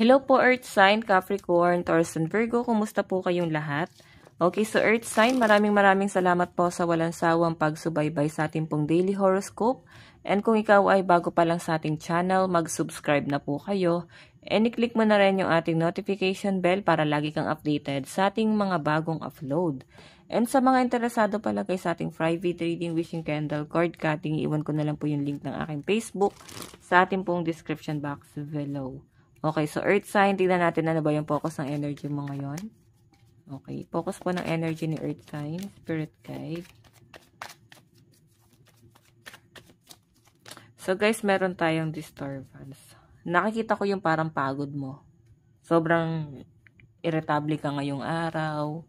Hello po Earth Sign, Capricorn, Taurus, and Virgo. Kumusta po kayong lahat? Okay, so Earth Sign, maraming salamat po sa walang sawang pagsubaybay sa ating pong daily horoscope. And kung ikaw ay bago pa lang sa ating channel, mag-subscribe na po kayo. And i-click mo na rin yung ating notification bell para lagi kang updated sa ating mga bagong upload. And sa mga interesado pala guys sa ating private reading, wishing candle, cord cutting, iwan ko na lang po yung link ng aking Facebook sa ating pong description box below. Okay, so Earth Sign, tignan natin ano ba yung focus ng energy mo ngayon. Okay, focus po ng energy ni Earth Sign, Spirit Guide. So guys, meron tayong disturbance. Nakikita ko yung parang pagod mo. Sobrang irritable ka ngayong araw.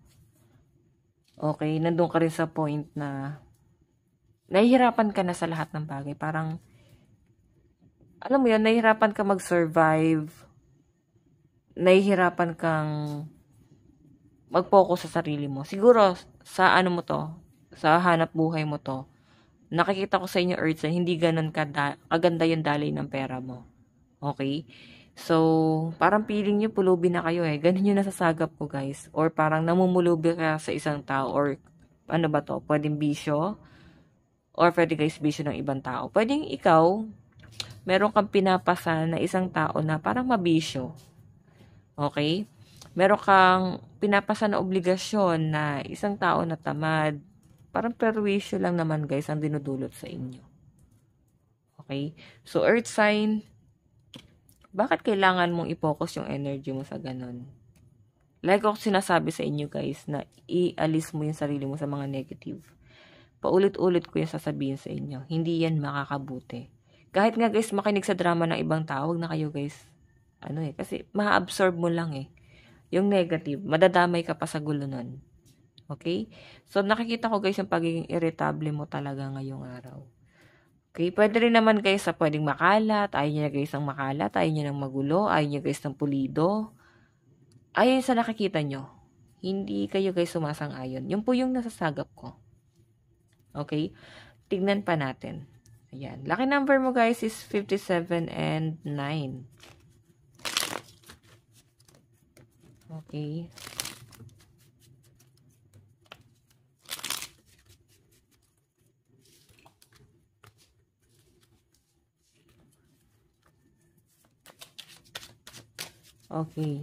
Okay, nandun ka rin sa point na nahihirapan ka na sa lahat ng bagay. Parang, alam mo yun, nahihirapan ka mag-survive. Nahihirapan kang mag-focus sa sarili mo. Siguro, sa ano mo to, sa hanap buhay mo to, nakikita ko sa inyo, Earth Sign, hindi ganun kaganda yung daloy ng pera mo. Okay? So, parang feeling nyo, pulubi na kayo eh. Ganun yung nasasagap ko, guys. Or parang namumulubi ka sa isang tao. Or, ano ba to? Pwedeng bisyo. Or pwede guys, bisyo ng ibang tao. Pwedeng ikaw, meron kang pinapasa na isang tao na parang mabisyo. Okay? Meron kang pinapasa na obligasyon na isang tao na tamad. Parang perwisyo lang naman guys ang dinudulot sa inyo. Okay? So, Earth Sign, bakit kailangan mong i-focus yung energy mo sa ganun? Like ako sinasabi sa inyo guys na ialis mo yung sarili mo sa mga negative. Paulit-ulit ko yung sasabihin sa inyo. Hindi yan makakabuti. Kahit nga guys makinig sa drama ng ibang tao, huwag na kayo guys. Kasi ma-absorb mo lang eh. Yung negative, madadamay ka pa sa gulo nun. Okay? So nakikita ko guys yung pagiging irritable mo talaga ngayong araw. Okay, pwede rin naman guys sa pwedeng makalat, ayaw nyo na guys ng makalat, ayaw nyo ng magulo, ayaw nyo guys ng pulido. Ayon sa nakikita nyo, hindi kayo guys sumasang-ayon. Yun po yung nasasagap ko. Okay, tignan pa natin. Ayan, lucky number mo guys is 57 and 9. Okay. Okay.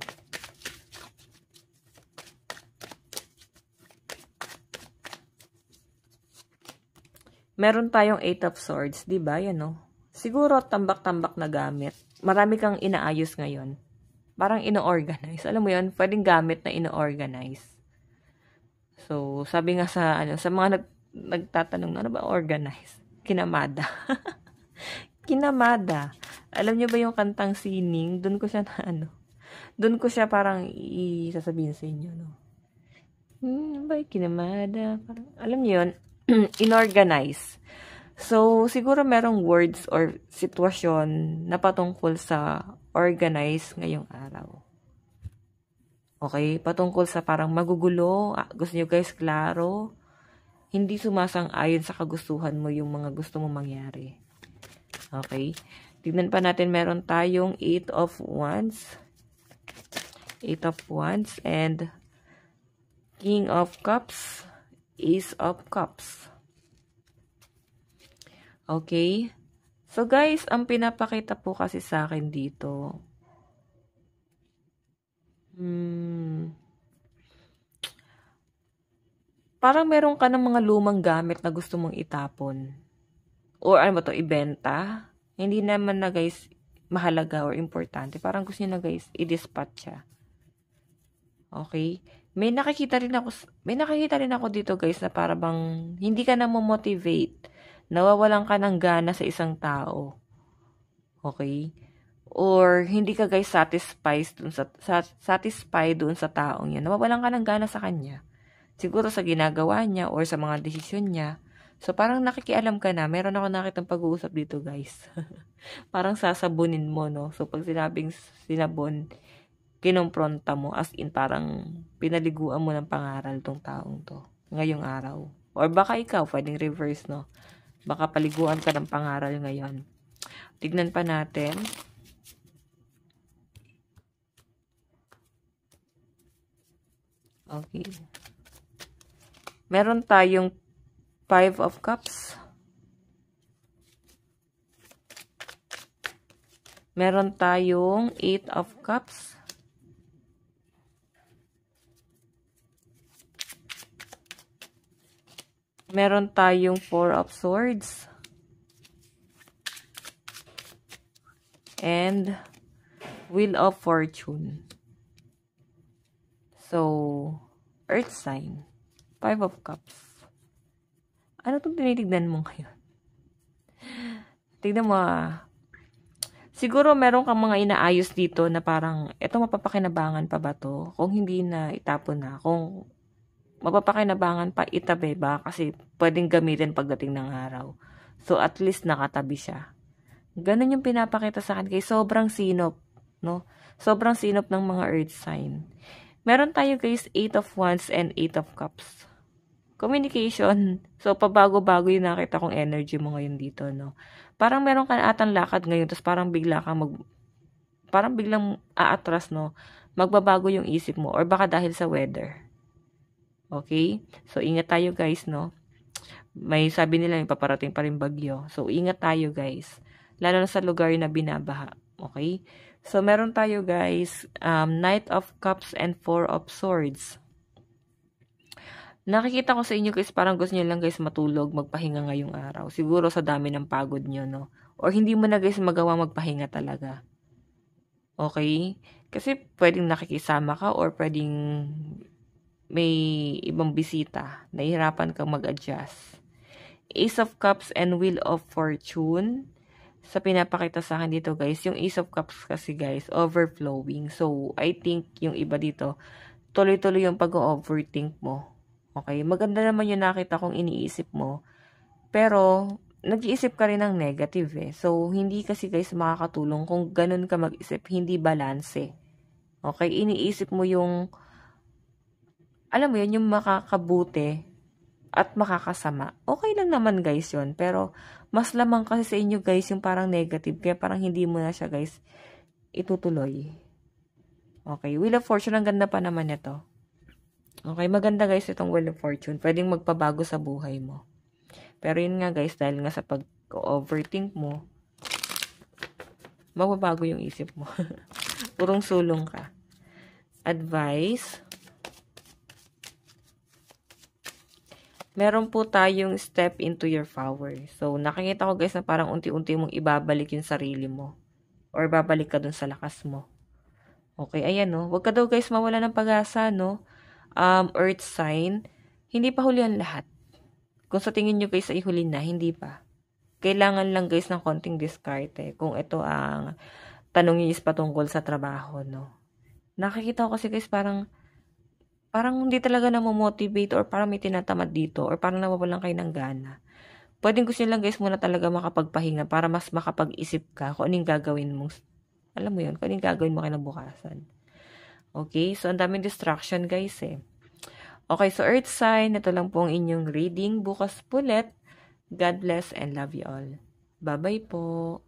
Meron tayong 8 of Swords, 'di ba? Yan no. Siguro tambak-tambak na gamit. Marami kang inaayos ngayon. Parang ino-organize. Alam mo 'yun, pwedeng gamit na ino-organize. So, sabi nga sa sa mga nagtatanong, ano ba organize? Kinamada. Kinamada. Alam niyo ba yung kantang Sining? Doon ko siya doon ko siya parang isasabihin sa inyo, no? Ba, kinamada. Parang, alam niyo yun, inorganize. So, siguro merong words or sitwasyon na patungkol sa organize ngayong araw. Okay? Patungkol sa parang magugulo. Gusto niyo guys, klaro. Hindi sumasang-ayon sa kagustuhan mo yung mga gusto mo mangyari. Okay? Tignan pa natin, meron tayong 8 of Wands. 8 of Wands and King of Cups, Ace of Cups. Okay? So guys, ang pinapakita po kasi sa akin dito, parang meron ka ng mga lumang gamit na gusto mong itapon. Or ano ba to, ibenta? Hindi naman na guys, mahalaga or importante. Parang gusto niya na guys, i-dispatch siya. Okay? May nakikita rin ako dito guys na para bang hindi ka na mo-motivate. Nawawalan ka ng gana sa isang tao. Okay? Or hindi ka guys satisfied dun sa taong yan. Nawawalan ka ng gana sa kanya. Siguro sa ginagawa niya or sa mga desisyon niya. So parang nakikialam ka na. Meron ako nakitang pag-uusap dito guys. Parang sasabunin mo, no? So pag sinabing sinabon, kinompronta mo, as in parang pinaliguan mo ng pangaral tong taong to ngayong araw. Or baka ikaw, pwedeng reverse, no? Baka paliguan ka ng pangaral ngayon. Tignan pa natin. Okay. Meron tayong 5 of Cups. Meron tayong 8 of Cups. Meron tayong 4 of Swords. And Wheel of Fortune. So, Earth sign. 5 of Cups. Ano itong tinitignan mo ngayon? Tignan mo Siguro meron kang mga inaayos dito na parang, eto mapapakinabangan pa ba to? Kung hindi na, itapon na. Kung mapapakinabangan pa, itabi ba? Kasi pwedeng gamitin pagdating ng araw. So, at least nakatabi siya. Ganun yung pinapakita sa akin kay sobrang sinop, no? Sobrang sinop ng mga earth sign. Meron tayo guys 8 of Wands and 8 of Cups. Communication. So, pabago-bago yung nakita kong energy mo ngayon dito, no? Parang meron ka atang lakad ngayon, tapos parang bigla kang parang biglang aatras, no? Magbabago yung isip mo, or baka dahil sa weather. Okay? So, ingat tayo guys, no? May sabi nila yung paparating pa rin bagyo. So, ingat tayo guys. Lalo na sa lugar na binabaha. Okay? So, meron tayo guys, Knight of Cups and 4 of Swords. Nakikita ko sa inyo guys, parang gusto nyo lang guys matulog, magpahinga ngayong araw. Siguro sa dami ng pagod nyo, no? Or hindi mo na guys magawa magpahinga talaga. Okay? Kasi pwedeng nakikisama ka or pwedeng may ibang bisita. Nahihirapan kang mag-adjust. Ace of Cups and Wheel of Fortune. Sa pinapakita sa akin dito guys, yung Ace of Cups kasi guys, overflowing. So, I think yung iba dito, tuloy-tuloy yung pag-overthink mo. Okay, maganda naman yung nakita kong iniisip mo. Pero, nag-iisip ka rin ng negative eh. So, hindi kasi guys makakatulong kung ganun ka mag-isip, hindi balanse. Okay, iniisip mo yung, alam mo yun, yung makakabuti at makakasama. Okay lang naman guys yun. Pero, mas lamang kasi sa inyo guys yung parang negative. Kaya parang hindi mo na siya guys itutuloy. Okay, Wheel of Fortune, ang ganda pa naman ito. Okay, maganda guys itong Wheel of Fortune. Pwedeng magpabago sa buhay mo. Pero yun nga guys, dahil nga sa pag-overthink mo, magbabago yung isip mo. Purong sulong ka. Advice. Meron po tayong step into your power. So, nakikita ko guys na parang unti-unti mong ibabalik yung sarili mo. Or babalik ka dun sa lakas mo. Okay, ayan no. Huwag ka daw guys mawala ng pag-asa, no. Earth sign, hindi pa huli ang lahat. Kung sa tingin nyo guys ay huli na, hindi pa. Kailangan lang guys ng konting diskarte. Kung ito ang tanong nyo is patungkol sa trabaho, no. Nakikita ko kasi guys parang hindi talaga namomotivate or parang may tinatamad dito or parang nawawalan kayo ng gana. Pwedeng gusto nyo lang guys muna talaga makapagpahinga para mas makapag-isip ka kung anong gagawin mo. Alam mo yun, kung anong gagawin mo kinabukasan. Okay, so ang daming distraction guys eh. Okay, so earth sign, ito lang po ang inyong reading. Bukas ulit. God bless and love you all. Bye-bye po.